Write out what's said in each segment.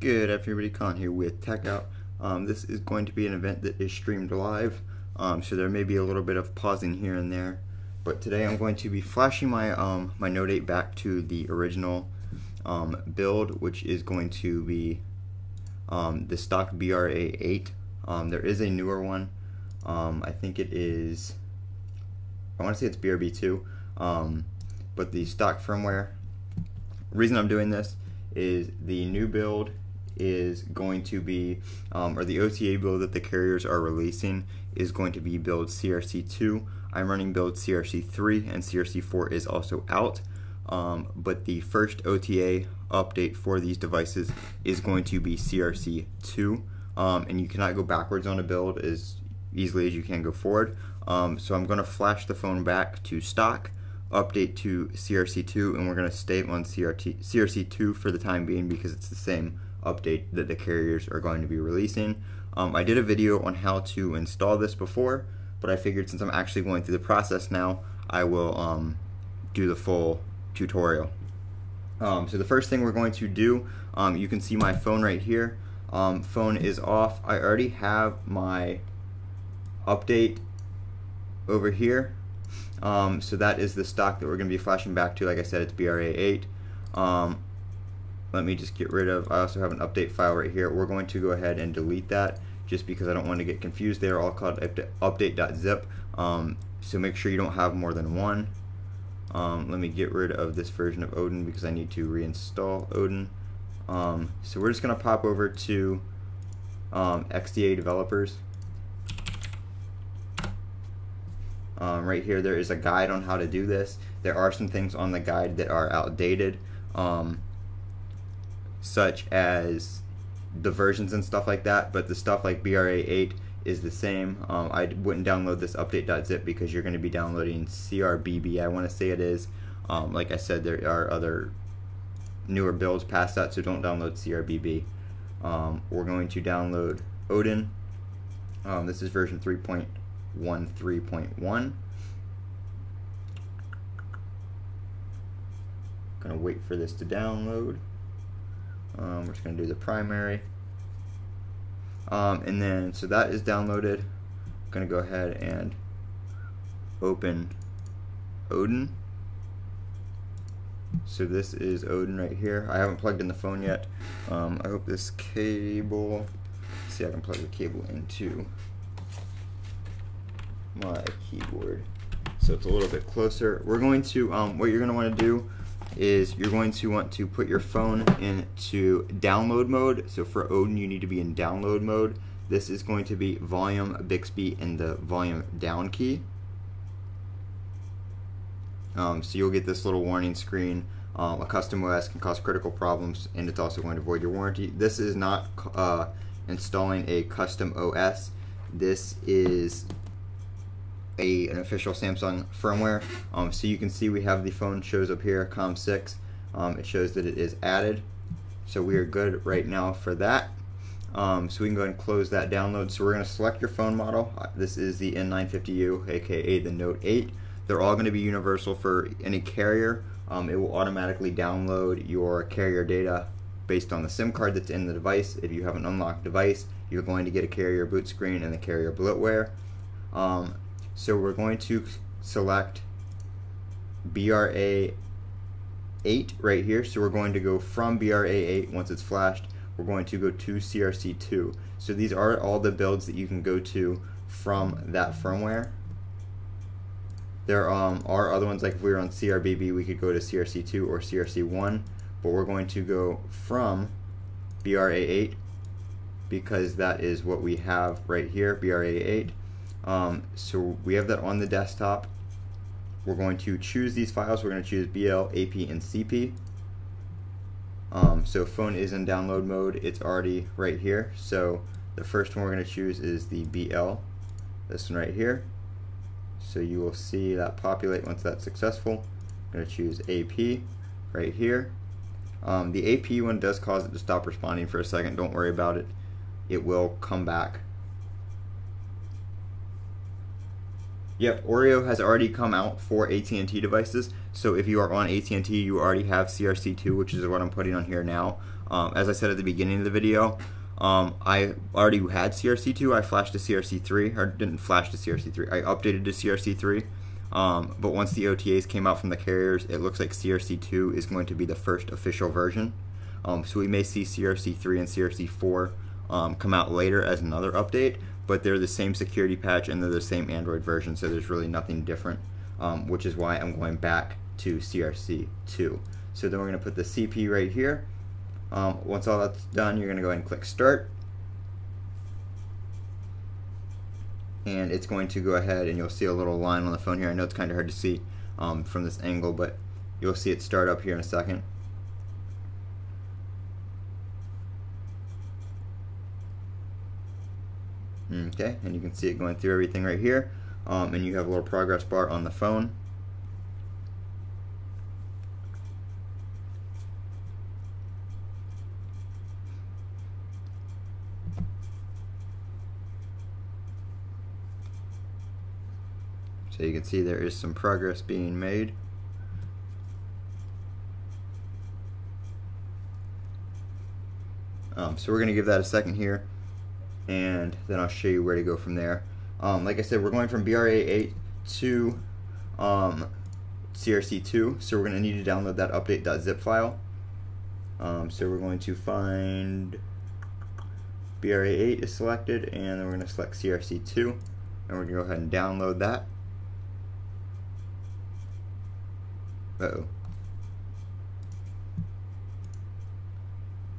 Good afternoon, everybody. Colin here with Techout. This is going to be an event that is streamed live, so there may be a little bit of pausing here and there. But today I'm going to be flashing my my Note 8 back to the original build, which is going to be the stock BRA8. There is a newer one. I think it is. I want to say it's BRB2, but the stock firmware. Reason I'm doing this is the new build is going to be, or the OTA build that the carriers are releasing is going to be build CRC2. I'm running build CRC3, and CRC4 is also out. But the first OTA update for these devices is going to be CRC2, and you cannot go backwards on a build as easily as you can go forward. So I'm going to flash the phone back to stock, update to CRC2, and we're going to stay on CRC2 for the time being because it's the same update that the carriers are going to be releasing. I did a video on how to install this before, but I figured since I'm actually going through the process now, I will do the full tutorial. So the first thing we're going to do, you can see my phone right here. Phone is off. I already have my update over here. So that is the stock that we're going to be flashing back to. Like I said, it's BRA8. Let me just get rid of, I also have an update file right here. We're going to go ahead and delete that just because I don't want to get confused. They're all called update.zip. So make sure you don't have more than one. Let me get rid of this version of Odin because I need to reinstall Odin. So we're just going to pop over to XDA developers. Right here there is a guide on how to do this. There are some things on the guide that are outdated, such as the versions and stuff like that, but the stuff like BRA8 is the same. I wouldn't download this update.zip because you're going to be downloading CRBB, I want to say it is. Like I said, there are other newer builds past that, so don't download CRBB. We're going to download Odin. This is version 3.13.1. Gonna wait for this to download. We're just gonna do the primary, and then so that is downloaded. I'm gonna go ahead and open Odin. So this is Odin right here. I haven't plugged in the phone yet. I hope this cable. Let's see, I can plug the cable into my keyboard so it's a little bit closer. We're going to what you're going to want to do is you're going to want to put your phone into download mode. So for Odin you need to be in download mode. This is going to be volume, Bixby, and the volume down key. So you'll get this little warning screen. A custom OS can cause critical problems, and it's also going to void your warranty. This is not installing a custom OS. This is an official Samsung firmware. So you can see we have the phone shows up here, COM6. It shows that it is added. So we are good right now for that. So we can go ahead and close that download. So we're going to select your phone model. This is the N950U, aka the Note 8. They're all going to be universal for any carrier. It will automatically download your carrier data based on the SIM card that's in the device. If you have an unlocked device, you're going to get a carrier boot screen and the carrier bloatware. So we're going to select BRA8 right here. So we're going to go from BRA8 once it's flashed. We're going to go to CRC2. So these are all the builds that you can go to from that firmware. There are other ones, like if we were on CRBB, we could go to CRC2 or CRC1, but we're going to go from BRA8 because that is what we have right here, BRA8. So we have that on the desktop. We're going to choose these files. We're going to choose BL, AP, and CP. So phone is in download mode. It's already right here. So the first one we're going to choose is the BL, this one right here. So you will see that populate once that's successful. I'm going to choose AP right here. The AP one does cause it to stop responding for a second. Don't worry about it. It will come back. Yep, Oreo has already come out for AT&T devices, so if you are on AT&T, you already have CRC2, which is what I'm putting on here now. As I said at the beginning of the video, I already had CRC2. I flashed to CRC3, or didn't flash to CRC3. I updated to CRC3. But once the OTAs came out from the carriers, it looks like CRC2 is going to be the first official version. So we may see CRC3 and CRC4 come out later as another update, but they're the same security patch and they're the same Android version, so there's really nothing different, which is why I'm going back to CRC2. So then we're going to put the CP right here. Once all that's done, you're going to go ahead and click Start. And it's going to go ahead and you'll see a little line on the phone here. I know it's kind of hard to see from this angle, but you'll see it start up here in a second. Okay, and you can see it going through everything right here, and you have a little progress bar on the phone. So you can see there is some progress being made. So we're going to give that a second here, and then I'll show you where to go from there. Like I said, we're going from BRA8 to CRC2, so we're going to need to download that update.zip file. So we're going to find BRA8 is selected, and then we're going to select CRC2, and we're going to go ahead and download that. Uh-oh.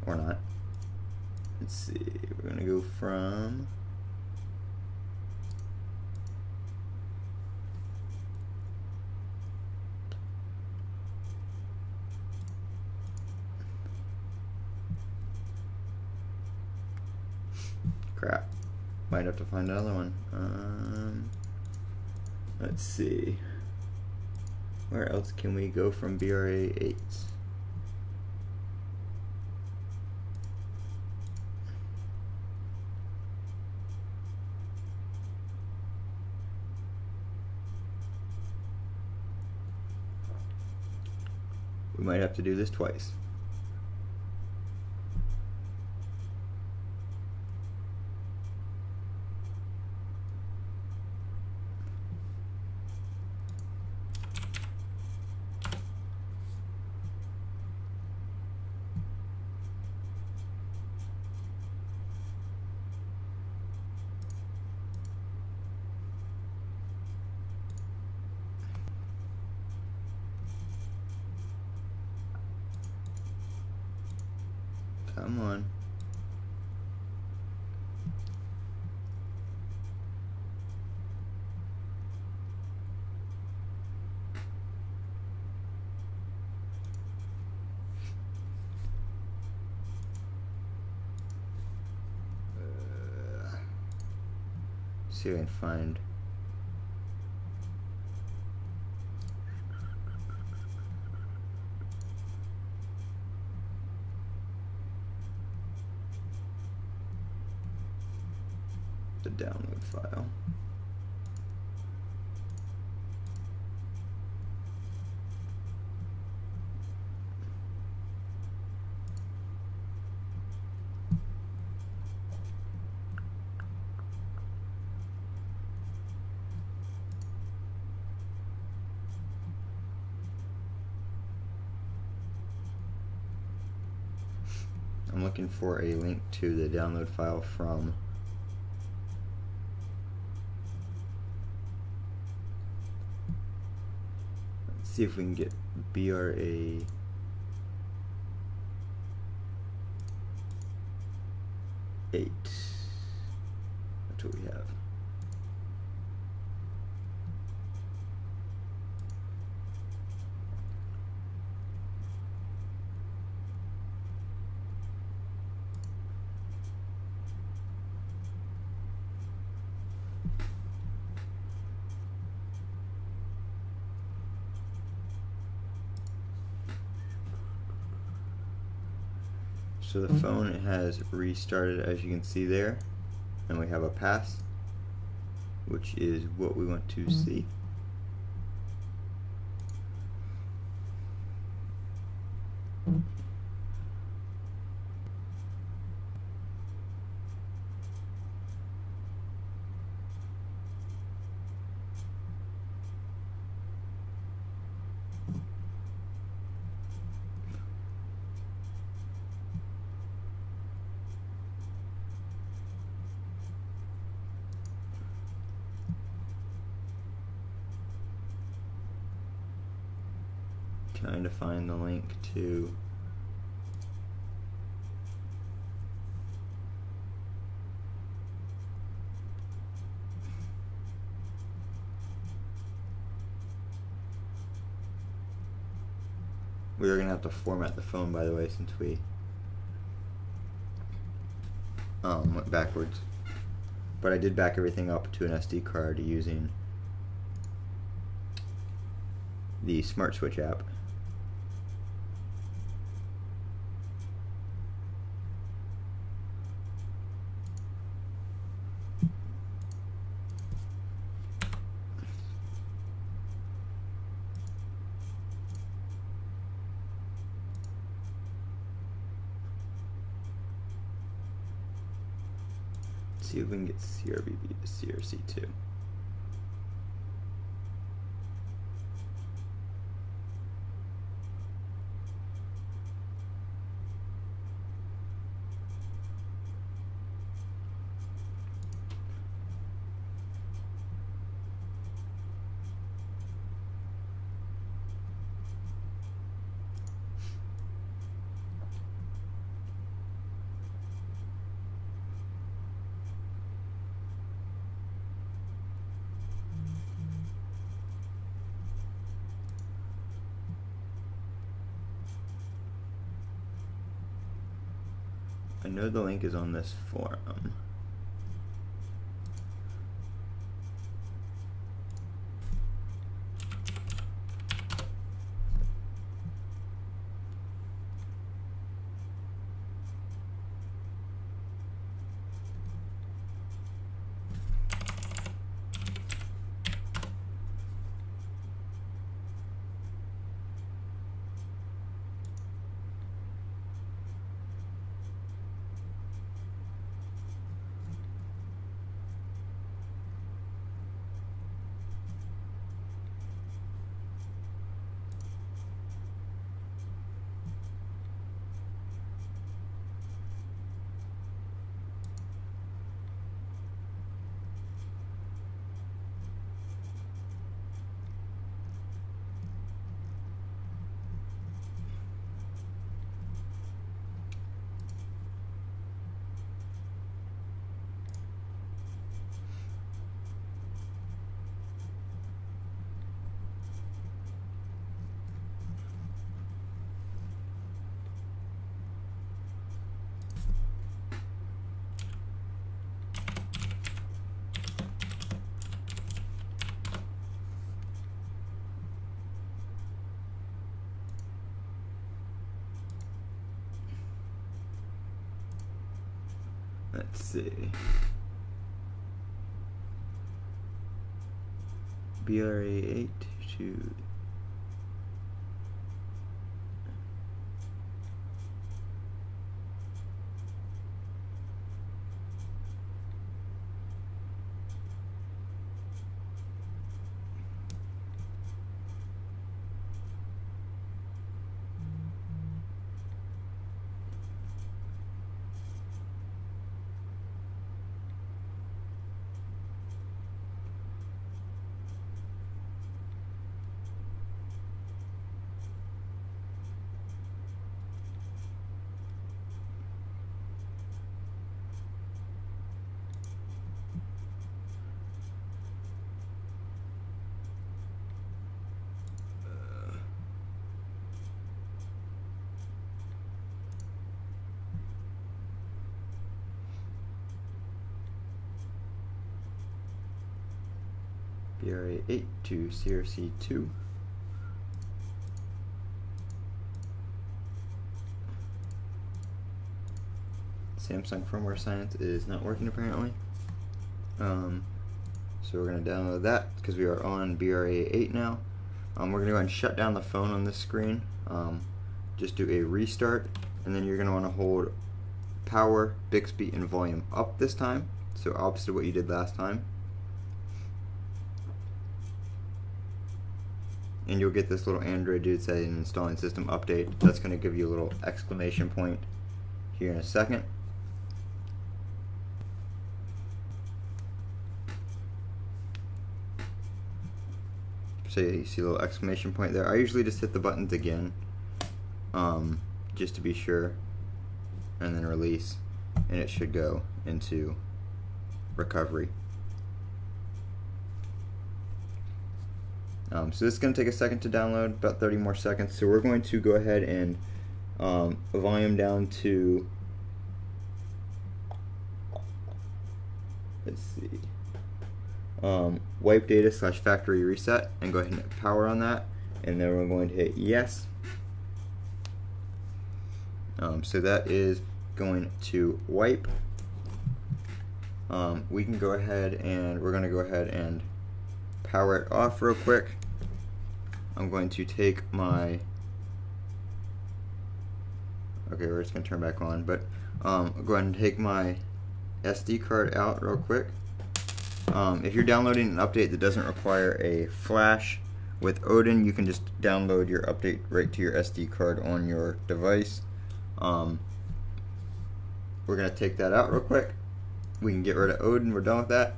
Or not. Let's see, we're gonna go from crap. Might have to find another one. Let's see. Where else can we go from BRA8? We might have to do this twice. Come on. See if I can find. The download file. I'm looking for a link to the download file from see if we can get BRA8. That's what we have. So the phone has restarted, as you can see there, and we have a pass, which is what we want to see. trying to find the link to we are going to have to format the phone, by the way, since we went backwards. But I did back everything up to an SD card using the Smart Switch app. See if we can get CRBB to CRC2. I know the link is on this forum. Let's see. BRA8 to BRA8 to CRC2. Samsung firmware science is not working apparently. So we're going to download that because we are on BRA8 now. We're going to go ahead and shut down the phone on this screen. Just do a restart, and then you're going to want to hold power, Bixby, and volume up this time. So opposite of what you did last time. And you'll get this little Android dude saying installing system update. That's going to give you a little exclamation point here in a second. So you see a little exclamation point there. I usually just hit the buttons again, just to be sure, and then release, and it should go into recovery. So this is going to take a second to download, about 30 more seconds. So we're going to go ahead and volume down to, let's see, wipe data / factory reset, and go ahead and hit power on that, and then we're going to hit yes. So that is going to wipe. We can go ahead and we're going to go ahead and power it off real quick. I'm going to take my, okay, we're just going to turn back on, but I'll go ahead and take my SD card out real quick. If you're downloading an update that doesn't require a flash with Odin, you can just download your update right to your SD card on your device. We're going to take that out real quick. We can get rid of Odin, we're done with that.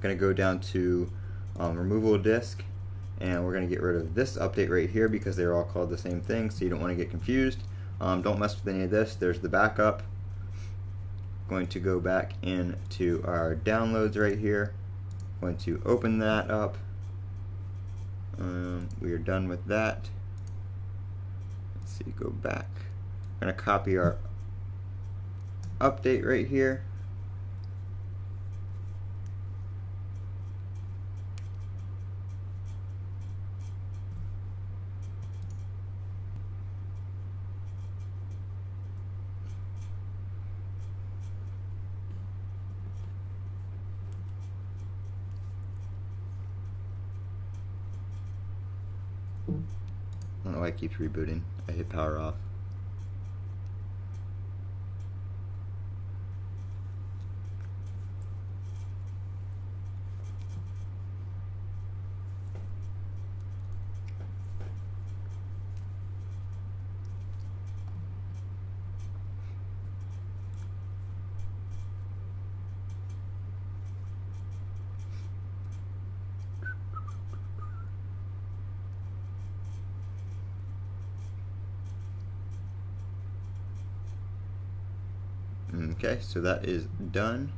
Going to go down to removal disk, and we're going to get rid of this update right here because they're all called the same thing, so you don't want to get confused. Don't mess with any of this. There's the backup. Going to go back into our downloads right here. Going to open that up. We are done with that. Let's see, go back. I'm going to copy our update right here. I don't know why it keeps rebooting. I hit power off. Okay, so that is done.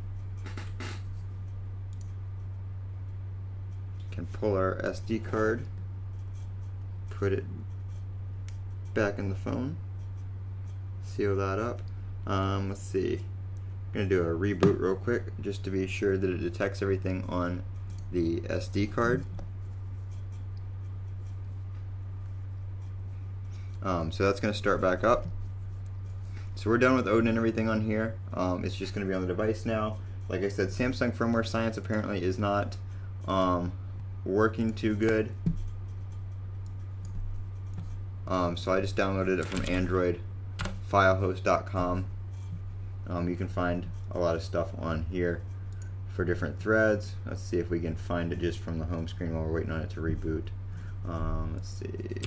Can pull our SD card, put it back in the phone, seal that up. Let's see, I'm gonna do a reboot real quick just to be sure that it detects everything on the SD card. So that's gonna start back up. So we're done with Odin and everything on here. It's just going to be on the device now. Like I said, Samsung firmware science apparently is not working too good. So I just downloaded it from Android filehost.com. You can find a lot of stuff on here for different threads. Let's see if we can find it just from the home screen while we're waiting on it to reboot. Let's see.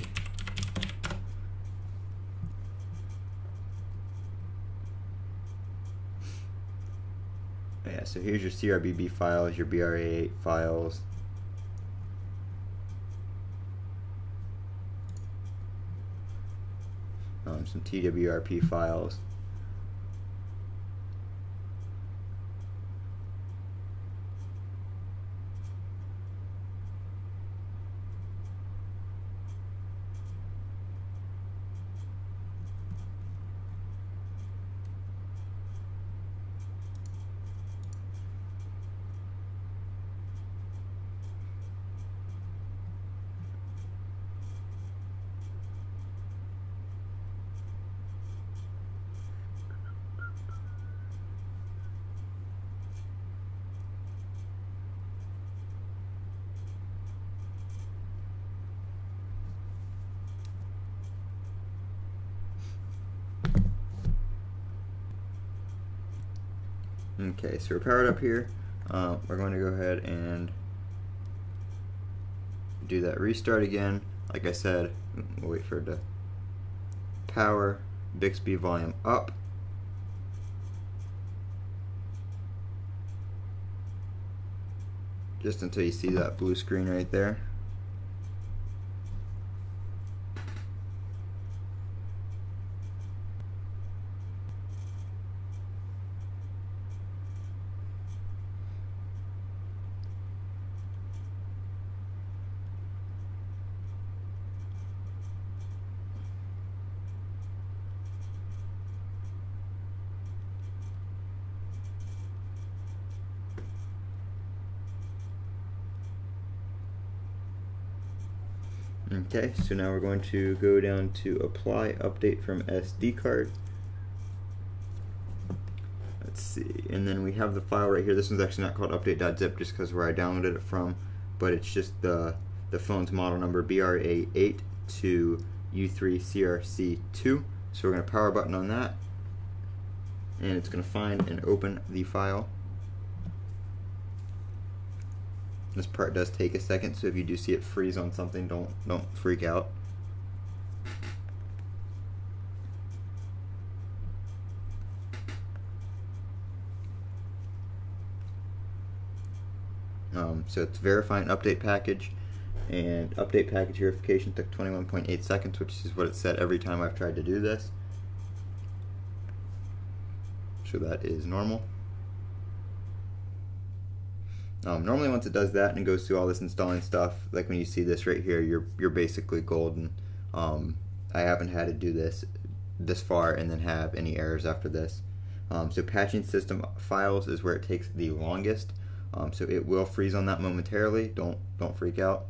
Yeah, so here's your CRBB files, your BRA8 files. Some TWRP files. Okay, so we're powered up here. We're going to go ahead and do that restart again. Like I said, we'll wait for it to power. Bixby volume up. Just until you see that blue screen right there. Okay, so now we're going to go down to apply update from SD card. Let's see, and then we have the file right here. This one's actually not called update.zip just because where I downloaded it from, but it's just the phone's model number BRA8 to U3 CRC2. So we're going to power button on that, and it's going to find and open the file. This part does take a second, so if you do see it freeze on something, don't freak out. So it's verifying update package, and update package verification took 21.8 seconds, which is what it said every time I've tried to do this. So that is normal. Normally once it does that and goes through all this installing stuff, like when you see this right here, you're basically golden. I haven't had to do this far and then have any errors after this. So patching system files is where it takes the longest. So it will freeze on that momentarily. Don't freak out.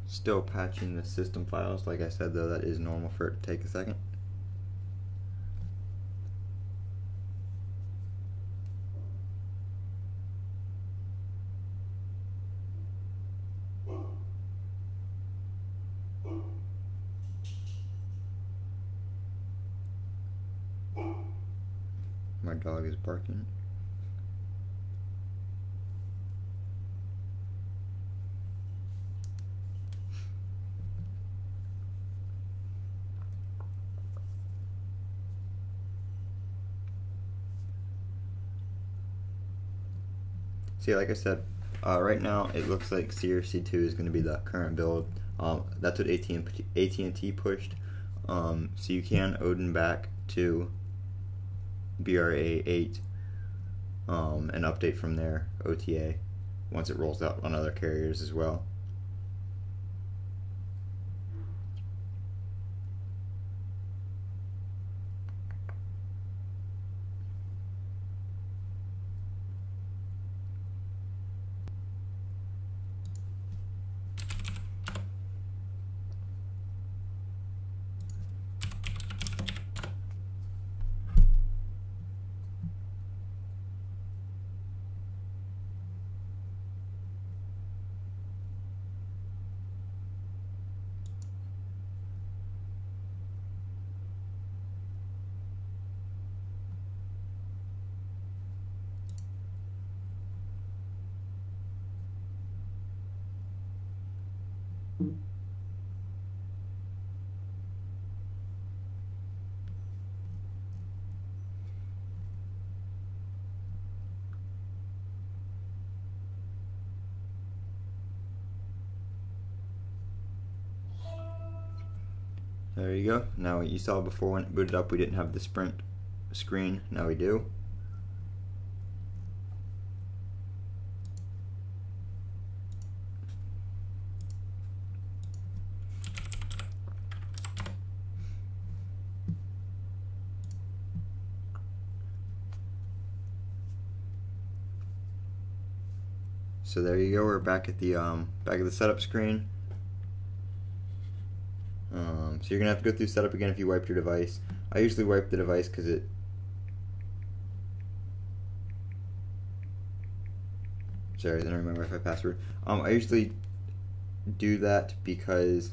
Still patching the system files. Like I said though, that is normal for it to take a second. My dog is barking. See, like I said, right now it looks like CRC2 is going to be the current build. That's what AT&T pushed. So you can Odin back to BRA8 and update from there, OTA, once it rolls out on other carriers as well. There you go. Now what you saw before when it booted up, we didn't have the sprint screen. Now we do. So there you go. We're back at the setup screen. So you're gonna have to go through setup again if you wiped your device. I usually wipe the device because it sorry, I don't remember my password. I usually do that because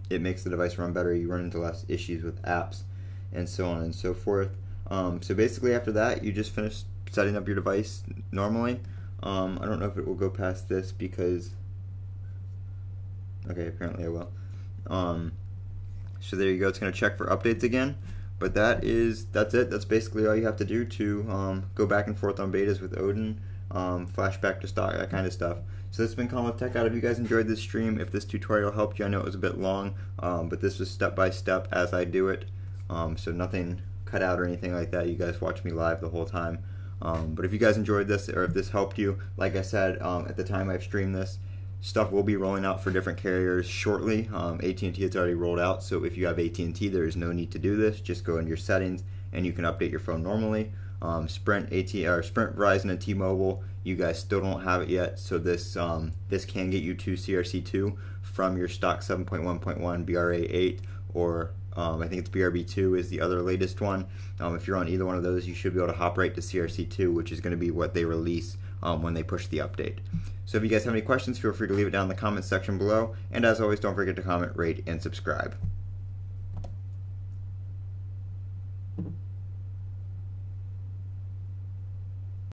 it makes the device run better. You run into less issues with apps and so on and so forth. So basically after that, you just finish setting up your device normally. I don't know if it will go past this because, okay, apparently I will. So there you go. It's going to check for updates again. But that's it. That's basically all you have to do to go back and forth on betas with Odin, flashback to stock, that kind of stuff. So this has been Colin with Techout. If you guys enjoyed this stream, if this tutorial helped you, I know it was a bit long, but this was step by step as I do it. So nothing cut out or anything like that. You guys watch me live the whole time. But if you guys enjoyed this, or if this helped you, like I said, at the time I've streamed this, stuff will be rolling out for different carriers shortly. AT&T has already rolled out, so if you have AT&T, there is no need to do this. Just go into your settings and you can update your phone normally. Sprint, Verizon, and T-Mobile, you guys still don't have it yet, so this can get you to CRC2 from your stock 7.1.1 BRA8, or I think it's BRB2 is the other latest one. If you're on either one of those, you should be able to hop right to CRC2, which is going to be what they release when they push the update. So if you guys have any questions, feel free to leave it down in the comments section below, and as always, don't forget to comment, rate, and subscribe.